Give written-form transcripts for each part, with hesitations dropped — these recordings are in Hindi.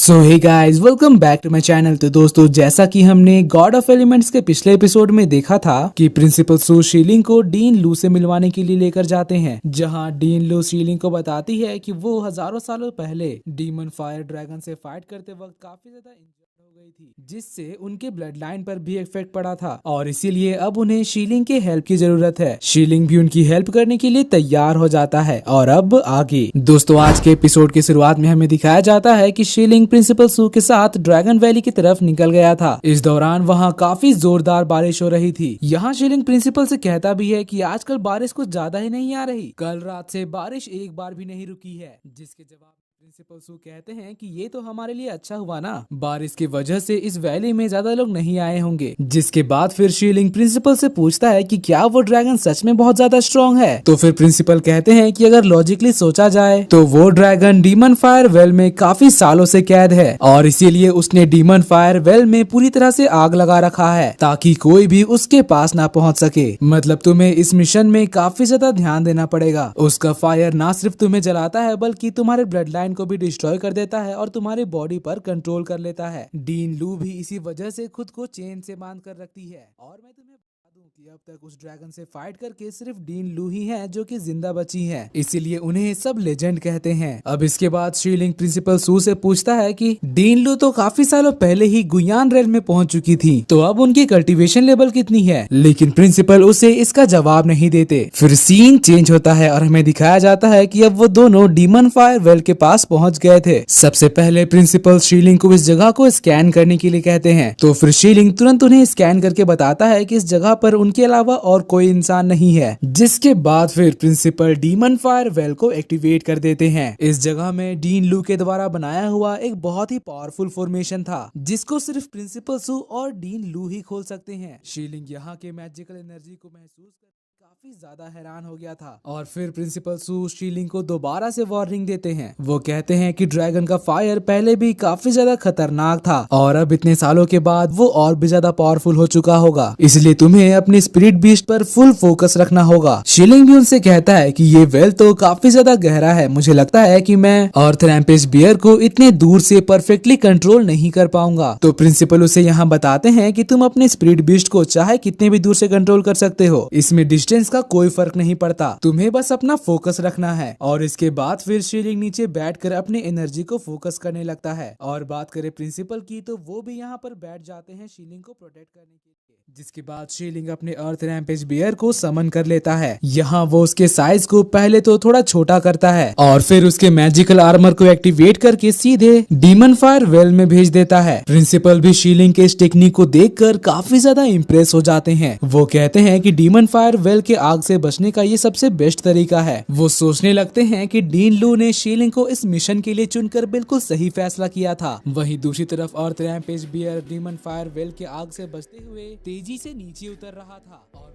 So hey guys, welcome back to my channel. तो दोस्तों, जैसा कि हमने गॉड ऑफ एलिमेंट्स के पिछले एपिसोड में देखा था कि प्रिंसिपल सू शीलिंग को डीन लू से मिलवाने के लिए लेकर जाते हैं, जहां डीन लू शीलिंग को बताती है कि वो हजारों सालों पहले डीमन फायर ड्रैगन से फाइट करते वक्त काफी ज्यादा इंजर्ड हो गई थी, जिससे उनके ब्लड लाइन पर भी इफेक्ट पड़ा था और इसीलिए अब उन्हें शीलिंग के हेल्प की जरूरत है। शीलिंग भी उनकी हेल्प करने के लिए तैयार हो जाता है। और अब आगे दोस्तों, आज के एपिसोड की शुरुआत में हमें दिखाया जाता है कि शीलिंग प्रिंसिपल सू के साथ ड्रैगन वैली की तरफ निकल गया था। इस दौरान वहाँ काफी जोरदार बारिश हो रही थी। यहाँ शीलिंग प्रिंसिपल से कहता भी है कि आजकल बारिश कुछ ज्यादा ही नहीं आ रही, कल रात से बारिश एक बार भी नहीं रुकी है। जिसके जवाब प्रिंसिपल सू कहते हैं कि ये तो हमारे लिए अच्छा हुआ ना, बारिश की वजह से इस वैली में ज्यादा लोग नहीं आए होंगे। जिसके बाद फिर शीलिंग प्रिंसिपल से पूछता है कि क्या वो ड्रैगन सच में बहुत ज्यादा स्ट्रॉन्ग है। तो फिर प्रिंसिपल कहते हैं कि अगर लॉजिकली सोचा जाए तो वो ड्रैगन डीमन फायर वेल में काफी सालों से कैद है और इसीलिए उसने डीमन फायर वेल में पूरी तरह से आग लगा रखा है ताकि कोई भी उसके पास ना पहुंच सके। मतलब तुम्हें इस मिशन में काफी ज्यादा ध्यान देना पड़ेगा। उसका फायर ना सिर्फ तुम्हें जलाता है बल्कि तुम्हारे ब्लड लाइन को भी डिस्ट्रॉय कर देता है और तुम्हारी बॉडी पर कंट्रोल कर लेता है। डीन लू भी इसी वजह से खुद को चेन से बांध कर रखती है। और मैं तुम्हें बता दूं कि अब तक उस ड्रैगन से फाइट करके सिर्फ डीन लू ही हैं जो कि जिंदा बची हैं, इसीलिए उन्हें सब लेजेंड कहते हैं। अब इसके बाद शीलिंग प्रिंसिपल सू से पूछता है कि डीन लू तो काफी सालों पहले ही गुयान रेल में पहुंच चुकी थी, तो अब उनकी कल्टीवेशन लेवल कितनी है। लेकिन प्रिंसिपल उसे इसका जवाब नहीं देते। फिर सीन चेंज होता है और हमें दिखाया जाता है कि अब वो दोनों डीमन फायर वेल के पास पहुंच गए थे। सबसे पहले प्रिंसिपल शीलिंग को इस जगह को स्कैन करने के लिए कहते हैं, तो फिर शीलिंग तुरंत उन्हें स्कैन करके बताता है कि इस जगह पर उनके अलावा और कोई इंसान नहीं है। जिसके बाद फिर प्रिंसिपल डीमन फायर वेल को एक्टिवेट कर देते हैं। इस जगह में डीन लू के द्वारा बनाया हुआ एक बहुत ही पावरफुल फॉर्मेशन था, जिसको सिर्फ प्रिंसिपल सू और डीन लू ही खोल सकते हैं। शीलिंग यहाँ के मैजिकल एनर्जी को महसूस कर काफी ज्यादा हैरान हो गया था और फिर प्रिंसिपल सू शीलिंग को दोबारा से वार्निंग देते हैं। वो कहते हैं कि ड्रैगन का फायर पहले भी काफी ज्यादा खतरनाक था और अब इतने सालों के बाद वो और भी ज्यादा पावरफुल हो चुका होगा, इसलिए तुम्हें अपनी स्पिरिट बीस्ट पर फुल फोकस रखना होगा। शीलिंग भी उनसे कहता है कि ये वेल तो काफी ज्यादा गहरा है, मुझे लगता है कि मैं अर्थ रैम्पेज बियर को इतने दूर से परफेक्टली कंट्रोल नहीं कर पाऊंगा। तो प्रिंसिपल उसे यहाँ बताते हैं कि तुम अपने स्पिरिट बीस्ट को चाहे कितने भी दूर से कंट्रोल कर सकते हो, इसमें डिस्टेंस का कोई फर्क नहीं पड़ता, तुम्हें बस अपना फोकस रखना है। और इसके बाद फिर शीलिंग नीचे बैठकर अपनी एनर्जी को फोकस करने लगता है। और बात करें प्रिंसिपल की, तो वो भी यहाँ पर बैठ जाते हैं शीलिंग को प्रोटेक्ट करने के लिए। जिसके बाद शीलिंग अपने अर्थ रैम्पेज बियर को समन कर लेता है। यहाँ वो उसके साइज को पहले तो थोड़ा छोटा करता है और फिर उसके मैजिकल आर्मर को एक्टिवेट करके सीधे डीमन फायर वेल में भेज देता है। प्रिंसिपल भी शीलिंग के इस टेक्निक को देखकर काफी ज्यादा इम्प्रेस हो जाते हैं। वो कहते हैं कि डीमन फायर वेल के आग से बचने का ये सबसे बेस्ट तरीका है। वो सोचने लगते हैं कि डीन लू ने शीलिंग को इस मिशन के लिए चुनकर बिल्कुल सही फैसला किया था। वहीं दूसरी तरफ earth rampage bear demon fire well के आग से बचते हुए तेजी से नीचे उतर रहा था और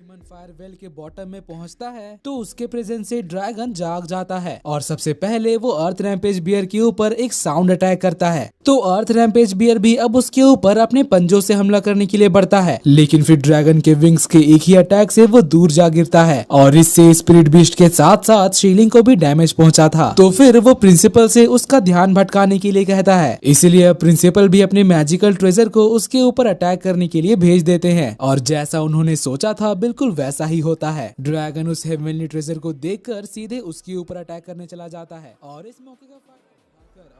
डीमन फायर वेल के बॉटम में पहुंचता है तो उसके प्रेजेंस से ड्रैगन जाग जाता है और सबसे पहले वो अर्थ रैम्पेज बियर के ऊपर एक साउंड अटैक करता है। तो अर्थ रैम्पेज बियर भी अब उसके ऊपर अपने पंजों से हमला करने के लिए बढ़ता है, लेकिन फिर ड्रैगन के विंग्स के एक ही अटैक से वो दूर जा गिरता है और इससे स्पिरिट बीस्ट के साथ साथ शीलिंग को भी डैमेज पहुंचा था। तो फिर वो प्रिंसिपल से उसका ध्यान भटकाने के लिए कहता है, इसीलिए प्रिंसिपल भी अपने मैजिकल ट्रेजर को उसके ऊपर अटैक करने के लिए भेज देते हैं और जैसा उन्होंने सोचा था बिल्कुल वैसा ही होता है। ड्रैगन उस हेवनली ट्रेजर को देखकर सीधे उसके ऊपर अटैक करने चला जाता है और इस मौके का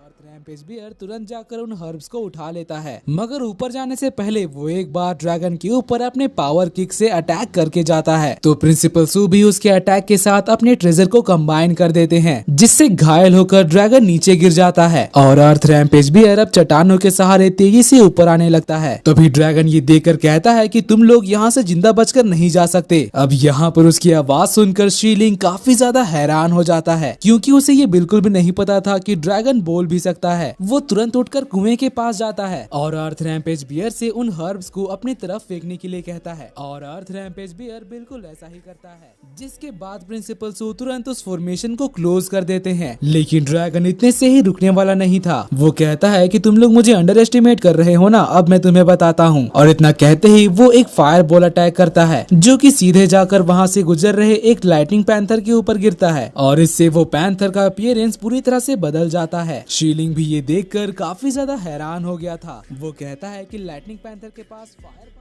अर्थ रैम्पेज बियर तुरंत जाकर उन हर्ब्स को उठा लेता है, मगर ऊपर जाने से पहले वो एक बार ड्रैगन के ऊपर अपने पावर किक से अटैक करके जाता है। तो प्रिंसिपल सू भी उसके अटैक के साथ अपने ट्रेजर को कंबाइन कर देते हैं, जिससे घायल होकर ड्रैगन नीचे गिर जाता है और अर्थ रैम्पेज बियर अब चट्टानों के सहारे तेजी से ऊपर आने लगता है। तभी ड्रैगन ये देखकर कहता है कि तुम लोग यहाँ से जिंदा बचकर नहीं जा सकते। अब यहाँ पर उसकी आवाज सुनकर शीलिंग काफी ज्यादा हैरान हो जाता है, क्योंकि उसे ये बिल्कुल भी नहीं पता था कि ड्रैगन बोल भी सकता है। वो तुरंत उठकर कुएं के पास जाता है और अर्थ रैम्पेज बियर से उन हर्ब्स को अपनी तरफ फेंकने के लिए कहता है और अर्थ रैम्पेज बियर बिल्कुल ऐसा ही करता है। जिसके बाद प्रिंसिपल सू तुरंत उस फॉर्मेशन को क्लोज कर देते हैं, लेकिन ड्रैगन इतने से ही रुकने वाला नहीं था। वो कहता है कि तुम लोग मुझे अंडर एस्टिमेट कर रहे हो ना, अब मैं तुम्हें बताता हूँ। और इतना कहते ही वो एक फायर बॉल अटैक करता है जो कि सीधे जाकर वहाँ से गुजर रहे एक लाइटनिंग पैंथर के ऊपर गिरता है और इससे वो पैंथर का अपीयरेंस पूरी तरह से बदल जाता है। शीलिंग शीलिंग भी ये देखकर काफी ज्यादा हैरान हो गया था। वो कहता है कि लाइटनिंग पैंथर के पास फायर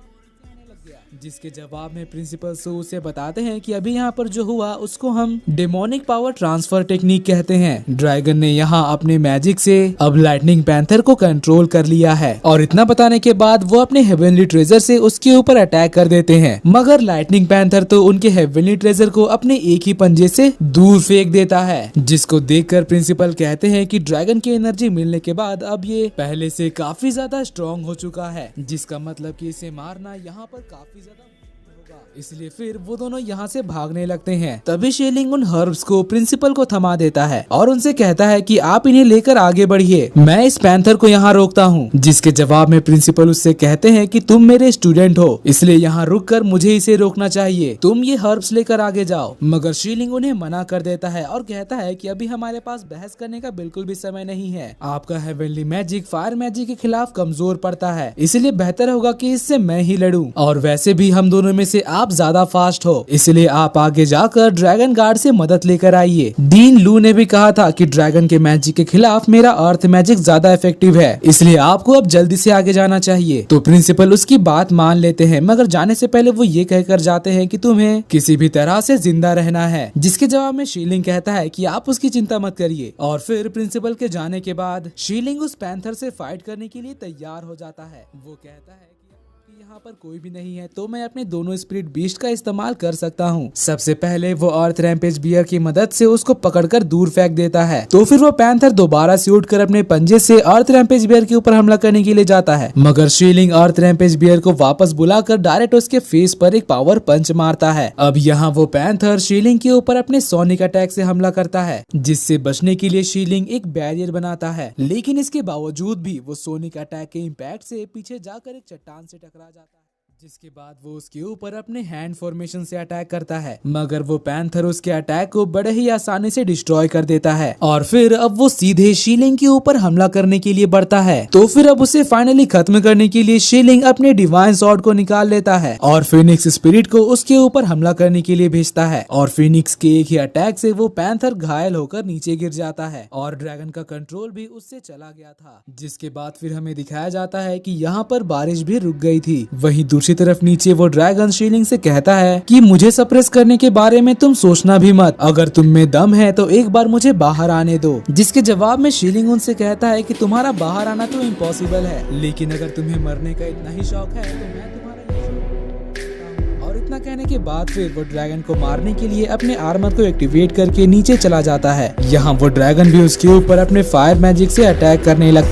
आने लग गया, जिसके जवाब में प्रिंसिपल सू उसे बताते हैं कि अभी यहाँ पर जो हुआ उसको हम डेमोनिक पावर ट्रांसफर टेक्निक कहते हैं। ड्रैगन ने यहाँ अपने मैजिक से अब लाइटनिंग पैंथर को कंट्रोल कर लिया है और इतना बताने के बाद वो अपने हेवनली ट्रेजर से उसके ऊपर अटैक कर देते हैं, मगर लाइटनिंग पैंथर तो उनके हेवनली ट्रेजर को अपने एक ही पंजे से दूर फेंक देता है, जिसको देखकर प्रिंसिपल कहते हैं कि ड्रैगन की एनर्जी मिलने के बाद अब ये पहले से काफी ज्यादा स्ट्रॉन्ग हो चुका है, जिसका मतलब कि इसे मारना यहाँ पर काफी ज्यादा होगा। इसलिए फिर वो दोनों यहाँ से भागने लगते हैं। तभी शीलिंग उन हर्ब्स को प्रिंसिपल को थमा देता है और उनसे कहता है कि आप इन्हें लेकर आगे बढ़िए, मैं इस पैंथर को यहाँ रोकता हूँ। जिसके जवाब में प्रिंसिपल उससे कहते हैं कि तुम मेरे स्टूडेंट हो, इसलिए यहाँ रुक कर मुझे इसे रोकना चाहिए, तुम ये हर्ब्स लेकर आगे जाओ। मगर शीलिंग उन्हें मना कर देता है और कहता है कि अभी हमारे पास बहस करने का बिल्कुल भी समय नहीं है। आपका हेवनली मैजिक फायर मैजिक के खिलाफ कमजोर पड़ता है, इसलिए बेहतर होगा कि इससे मैं ही लड़ूं, और वैसे भी हम दोनों में से आप ज्यादा फास्ट हो, इसलिए आप आगे जाकर ड्रैगन गार्ड से मदद लेकर आइए। डीन लू ने भी कहा था कि ड्रैगन के मैजिक के खिलाफ मेरा अर्थ मैजिक ज्यादा इफेक्टिव है, इसलिए आपको अब जल्दी से आगे जाना चाहिए। तो प्रिंसिपल उसकी बात मान लेते हैं, मगर जाने से पहले वो ये कहकर जाते हैं कि तुम्हें किसी भी तरह से जिंदा रहना है। जिसके जवाब में शीलिंग कहता है कि आप उसकी चिंता मत करिए, और फिर प्रिंसिपल के जाने के बाद शीलिंग उस पैंथर से फाइट करने के लिए तैयार हो जाता है। वो कहता है कि यहाँ पर कोई भी नहीं है तो मैं अपने दोनों स्पिरिट बीस्ट का इस्तेमाल कर सकता हूँ। सबसे पहले वो अर्थ रैम्पेज बियर की मदद से उसको पकड़कर दूर फेंक देता है। तो फिर वो पैंथर दोबारा से उठकर अपने पंजे से अर्थ रैम्पेज बियर के ऊपर हमला करने के लिए जाता है, मगर शीलिंग अर्थ रैम्पेज बियर को वापस बुलाकर डायरेक्ट उसके फेस पर एक पावर पंच मारता है। अब यहाँ वो पैंथर शीलिंग के ऊपर अपने सोनिक अटैक से हमला करता है, जिससे बचने के लिए शीलिंग एक बैरियर बनाता है, लेकिन इसके बावजूद भी वो सोनिक अटैक के इम्पैक्ट से पीछे जाकर एक चट्टान से टकरा जाता है। जिसके बाद वो उसके ऊपर अपने हैंड फॉर्मेशन से अटैक करता है, मगर वो पैंथर उसके अटैक को बड़े ही आसानी से डिस्ट्रॉय कर देता है, और फिर अब वो सीधे शीलिंग के ऊपर हमला करने के लिए बढ़ता है। तो फिर अब उसे फाइनली खत्म करने के लिए शीलिंग अपने डिवाइन सॉर्ड को निकाल लेता है और फिनिक्स स्पिरिट को उसके ऊपर हमला करने के लिए भेजता है, और फिनिक्स के एक ही अटैक से वो पैंथर घायल होकर नीचे गिर जाता है और ड्रैगन का कंट्रोल भी उससे चला गया था। जिसके बाद फिर हमें दिखाया जाता है कि यहाँ पर बारिश भी रुक गई थी। वहीं दूसरी तरफ नीचे वो ड्रैगन शीलिंग से कहता है कि मुझे सप्रेस करने के बारे में तुम सोचना भी मत, अगर तुम में दम है तो एक बार मुझे बाहर आने दो। जिसके जवाब में शीलिंग उनसे कहता है कि तुम्हारा बाहर आना तो इम्पॉसिबल है, लेकिन अगर तुम्हें मरने का इतना ही शौक है तो मैं तुम्हारा। और इतना कहने के बाद फिर वो ड्रैगन को मारने के लिए अपने आर्मर को एक्टिवेट करके नीचे चला जाता है। यहाँ वो ड्रैगन भी उसके ऊपर अपने फायर मैजिक से अटैक करने लगता है।